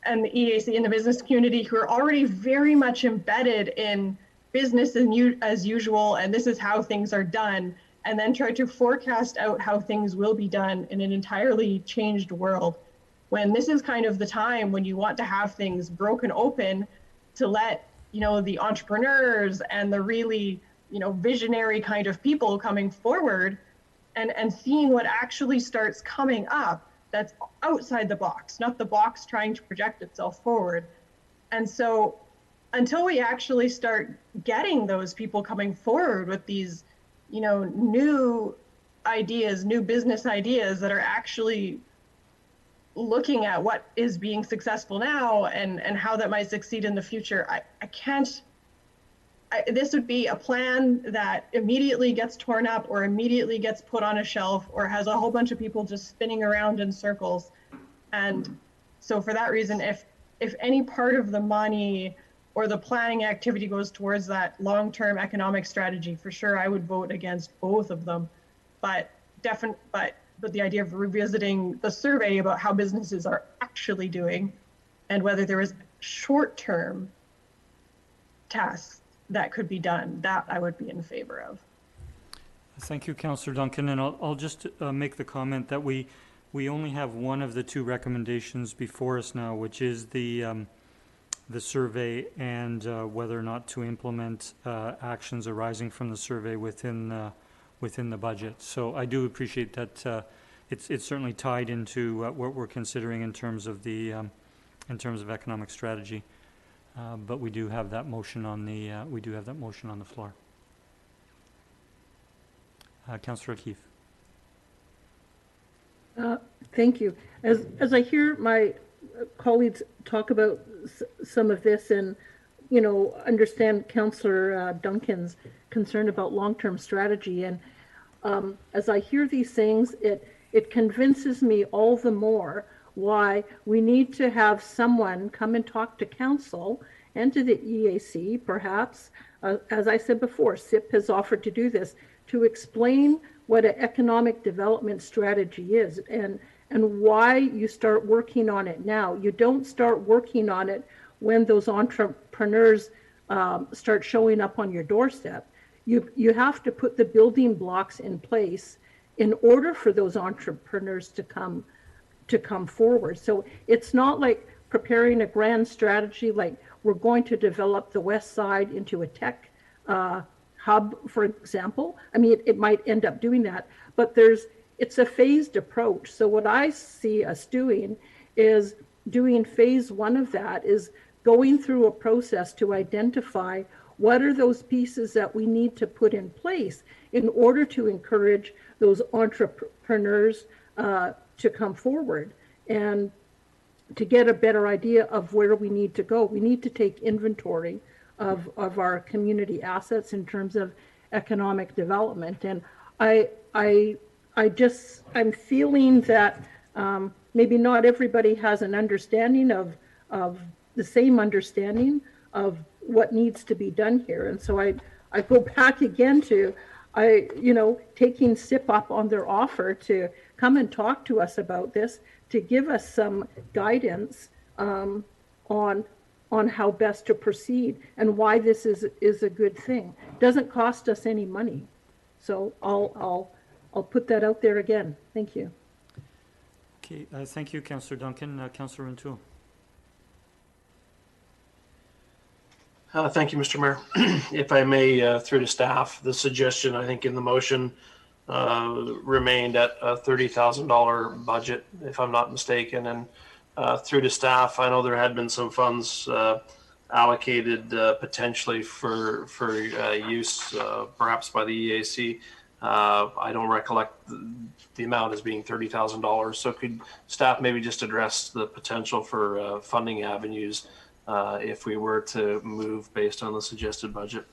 the EAC and the business community who are already very much embedded in business as usual, and this is how things are done, and then try to forecast out how things will be done in an entirely changed world, when this is kind of the time when you want to have things broken open to let, you know, the entrepreneurs and the really, you know, visionary kind of people coming forward and seeing what actually starts coming up that's outside the box, not the box trying to project itself forward. And so until we actually start getting those people coming forward with these, you know, new ideas, new business ideas that are actually looking at what is being successful now and how that might succeed in the future, this would be a plan that immediately gets torn up or immediately gets put on a shelf or has a whole bunch of people just spinning around in circles. And so for that reason, if any part of the money or the planning activity goes towards that long-term economic strategy, for sure I would vote against both of them. But the idea of revisiting the survey about how businesses are actually doing and whether there is short-term tasks that could be done, that I would be in favor of. Thank you, Councillor Duncan, and I'll just make the comment that we only have one of the two recommendations before us now, which is the survey and whether or not to implement actions arising from the survey within the budget. So I do appreciate that it's certainly tied into what we're considering in terms of economic strategy. But we do have that motion on the floor. Councillor O'Keefe. Thank you. As I hear my colleagues talk about some of this and, you know, understand Councillor Duncan's concern about long-term strategy, and as I hear these things, it convinces me all the more why we need to have someone come and talk to council and to the EAC, perhaps, as I said before, SIP has offered to do this, to explain what an economic development strategy is and why you start working on it now. You don't start working on it when those entrepreneurs start showing up on your doorstep. You have to put the building blocks in place in order for those entrepreneurs to come forward. So it's not like preparing a grand strategy like we're going to develop the West Side into a tech hub, for example. I mean, it might end up doing that, but it's a phased approach. So what I see us doing is doing phase one of that is going through a process to identify what are those pieces that we need to put in place in order to encourage those entrepreneurs to come forward and to get a better idea of where we need to go. We need to take inventory of our community assets in terms of economic development. And I'm feeling that maybe not everybody has an understanding of the same understanding of what needs to be done here. And so I go back again to, taking SIP up on their offer to come and talk to us about this, to give us some guidance on how best to proceed and why this is a good thing. Doesn't cost us any money. So I'll put that out there again. Thank you. Okay, thank you, Councillor Duncan. Councillor Rintoul. Thank you, Mr. Mayor. If I may, through to staff, the suggestion, I think, in the motion remained at a $30,000 budget, if I'm not mistaken. And through to staff, I know there had been some funds allocated potentially for use perhaps by the EAC. I don't recollect the amount as being $30,000. So could staff maybe just address the potential for funding avenues if we were to move based on the suggested budget?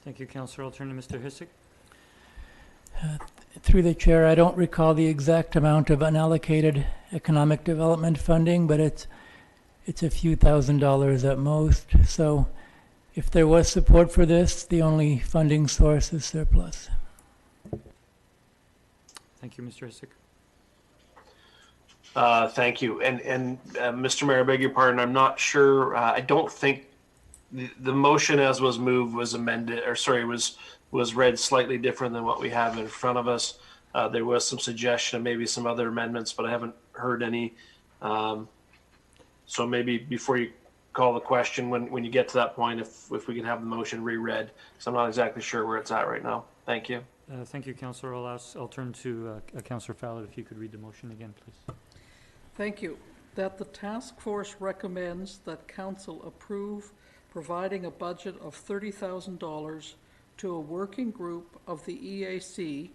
Thank you, Councillor. I'll turn to Mr. Hissick. Through the chair, I don't recall the exact amount of unallocated economic development funding, but it's a few $1,000s at most. So if there was support for this, the only funding source is surplus. Thank you, Mr. Hissick. Thank you. And Mr. Mayor, I beg your pardon. I'm not sure. I don't think the motion as was moved was amended, or sorry, was read slightly different than what we have in front of us. There was some suggestion of maybe some other amendments, but I haven't heard any. So maybe before you call the question, when you get to that point, if we can have the motion reread, because I'm not exactly sure where it's at right now. Thank you. Thank you, Councillor. I'll turn to Councillor Fallot, if you could read the motion again, please. Thank you. That the task force recommends that council approve providing a budget of $30,000 to a working group of the EAC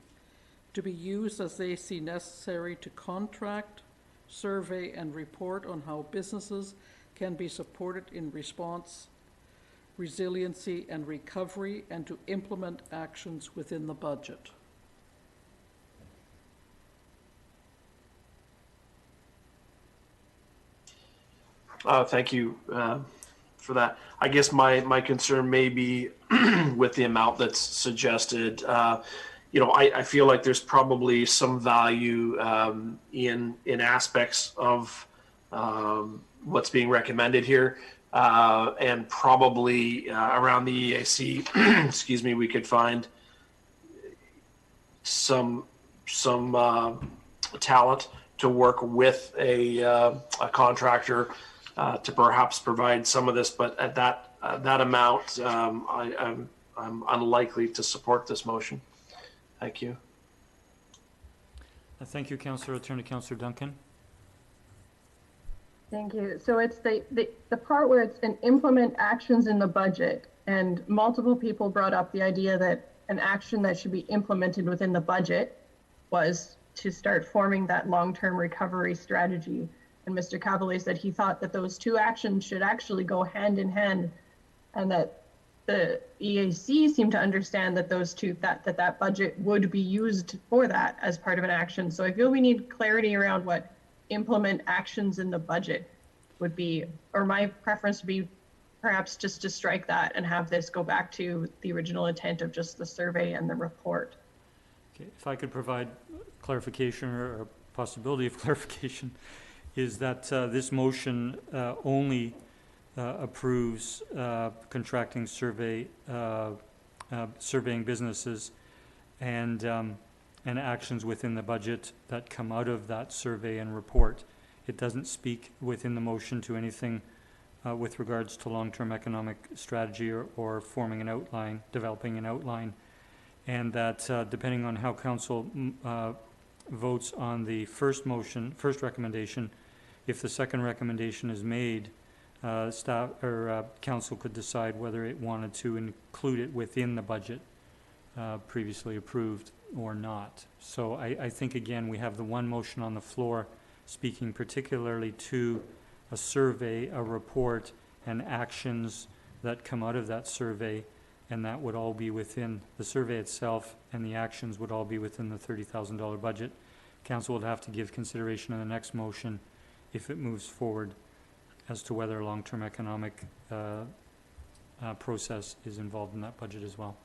to be used as they see necessary to contract, survey, and report on how businesses can be supported in response, resiliency, and recovery, and to implement actions within the budget. Thank you for that. I guess my concern may be with the amount that's suggested. I feel like there's probably some value in aspects of what's being recommended here, and probably around the EAC, excuse me, we could find some talent to work with a contractor to perhaps provide some of this, but at that amount, I'm unlikely to support this motion. Thank you. Thank you, Councillor. I'll turn to Councillor Duncan. Thank you. So it's the part where it's an implement actions in the budget, and multiple people brought up the idea that an action that should be implemented within the budget was to start forming that long-term recovery strategy. And Mr. Cavalier said he thought that those two actions should actually go hand in hand, and that the EAC seemed to understand that those two, that budget would be used for that as part of an action. So I feel we need clarity around what implement actions in the budget would be, or my preference would be perhaps just to strike that and have this go back to the original intent of just the survey and the report. Okay, if I could provide clarification or possibility of clarification, is that this motion only approves contracting surveying businesses and actions within the budget that come out of that survey and report. It doesn't speak within the motion to anything with regards to long-term economic strategy or forming an outline, developing an outline, and that depending on how council votes on the first recommendation, if the second recommendation is made, staff or council could decide whether it wanted to include it within the budget previously approved or not. So I think, again, we have the one motion on the floor speaking particularly to a survey, a report, and actions that come out of that survey, and that would all be within the survey itself, and the actions would all be within the $30,000 budget. Council would have to give consideration in the next motion if it moves forward as to whether a long-term economic process is involved in that budget as well.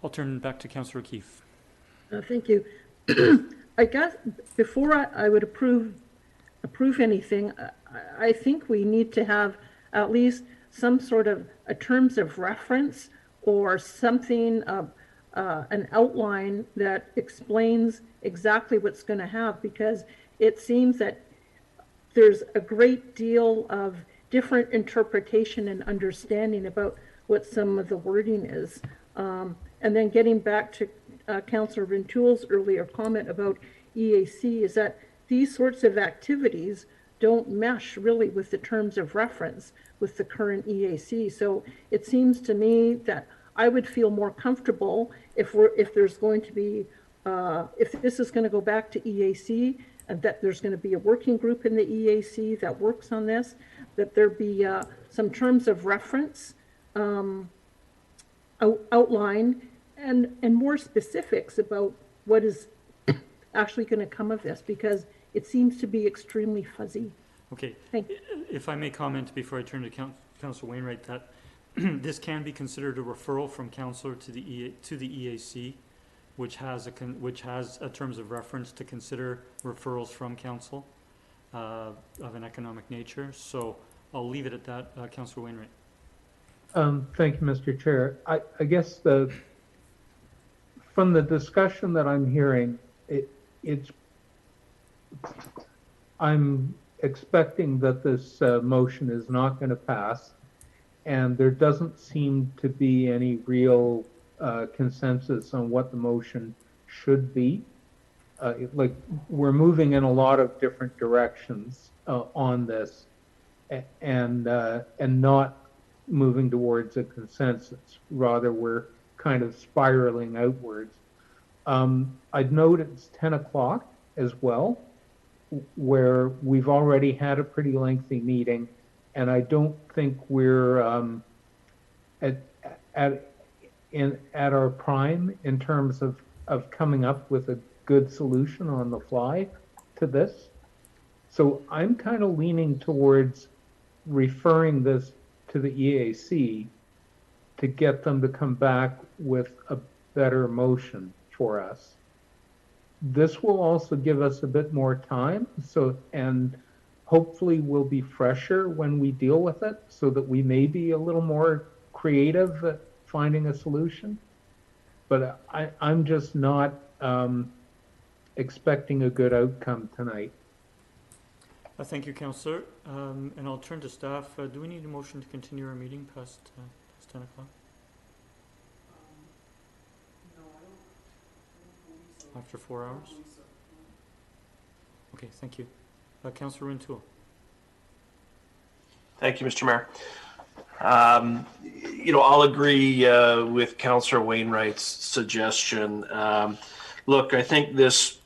I'll turn back to Councillor Keefe. Thank you. I guess before I would approve anything, I think we need to have at least some sort of a terms of reference or something, an outline that explains exactly what's going to have, because it seems that there's a great deal of different interpretation and understanding about what some of the wording is. And then getting back to Councillor Rintoul's earlier comment about EAC, is that these sorts of activities don't mesh really with the terms of reference with the current EAC. So it seems to me that I would feel more comfortable if there's going to be, if this is going to go back to EAC, and that there's going to be a working group in the EAC that works on this, that there be some terms of reference outline and more specifics about what is actually going to come of this, because it seems to be extremely fuzzy. Okay. Thank you. If I may comment before I turn to Councillor Wainwright, that this can be considered a referral from councillor to the EAC, which has a terms of reference to consider referrals from council of an economic nature. So I'll leave it at that. Councillor Wainwright. Thank you, Mr. Chair. I guess from the discussion that I'm hearing, I'm expecting that this motion is not going to pass, and there doesn't seem to be any real consensus on what the motion should be. Like, we're moving in a lot of different directions on this, and not moving towards a consensus. Rather, we're kind of spiraling outwards. I'd note it's 10 o'clock as well, where we've already had a pretty lengthy meeting, and I don't think we're at our prime in terms of coming up with a good solution on the fly to this. So I'm kind of leaning towards referring this to the EAC to get them to come back with a better motion for us. This will also give us a bit more time, and hopefully we'll be fresher when we deal with it, so that we may be a little more creative at finding a solution. But I'm just not expecting a good outcome tonight. Thank you, Councillor. And I'll turn to staff. Do we need a motion to continue our meeting past 10 o'clock? After 4 hours? Okay, thank you. Councillor Rintoul. Thank you, Mr. Mayor. I'll agree with Councillor Wainwright's suggestion. Look, I think this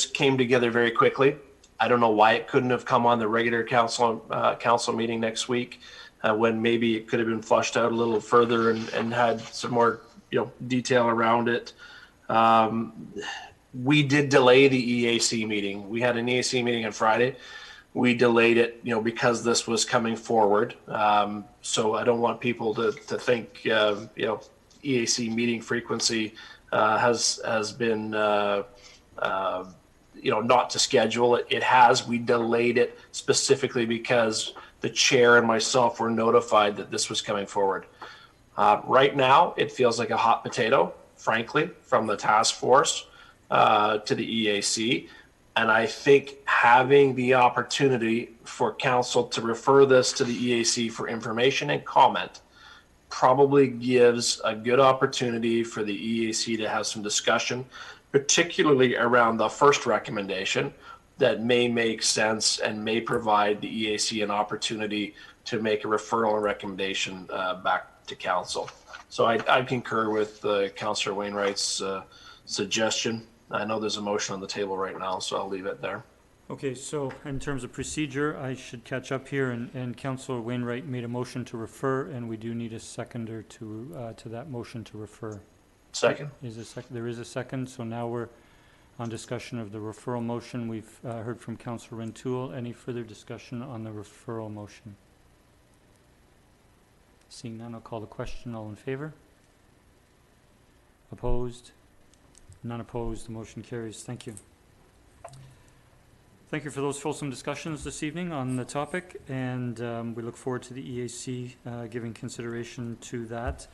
came together very quickly. I don't know why it couldn't have come on the regular council meeting next week, when maybe it could have been flushed out a little further and had some more detail around it. We did delay the EAC meeting. We had an EAC meeting on Friday. We delayed it, because this was coming forward. So I don't want people to think, EAC meeting frequency has been, not to schedule. It has. We delayed it specifically because the chair and myself were notified that this was coming forward. Right now, it feels like a hot potato, frankly, from the task force to the EAC. And I think having the opportunity for council to refer this to the EAC for information and comment probably gives a good opportunity for the EAC to have some discussion, particularly around the first recommendation that may make sense and may provide the EAC an opportunity to make a referral and recommendation back to council. So I concur with Councillor Wainwright's suggestion. I know there's a motion on the table right now, so I'll leave it there. Okay, so in terms of procedure, I should catch up here, and Councillor Wainwright made a motion to refer, and we do need a seconder to that motion to refer. Second. There is a second, so now we're on discussion of the referral motion. We've heard from Councillor Rintoul. Any further discussion on the referral motion? Seeing none, I'll call the question. All in favor? Opposed? None opposed. The motion carries. Thank you. Thank you for those fulsome discussions this evening on the topic, and we look forward to the EAC giving consideration to that.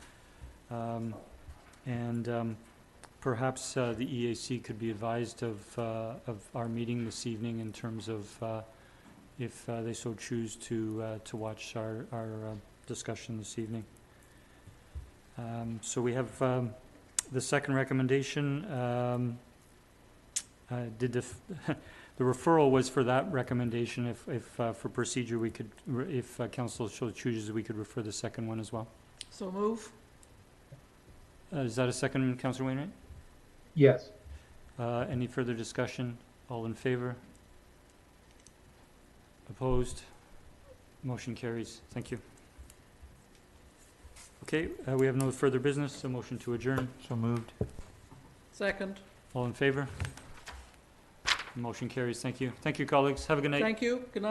Perhaps the EAC could be advised of our meeting this evening in terms of if they so choose to watch our discussion this evening. So we have the second recommendation. The referral was for that recommendation. If for procedure we could, if council so chooses, we could refer the second one as well. So move. Is that a second, Councillor Wainwright? Yes. Any further discussion? All in favor? Opposed? Motion carries. Thank you. Okay, we have no further business. A motion to adjourn. So moved. Second. All in favor? Motion carries. Thank you. Thank you, colleagues. Have a good night. Thank you. Good night.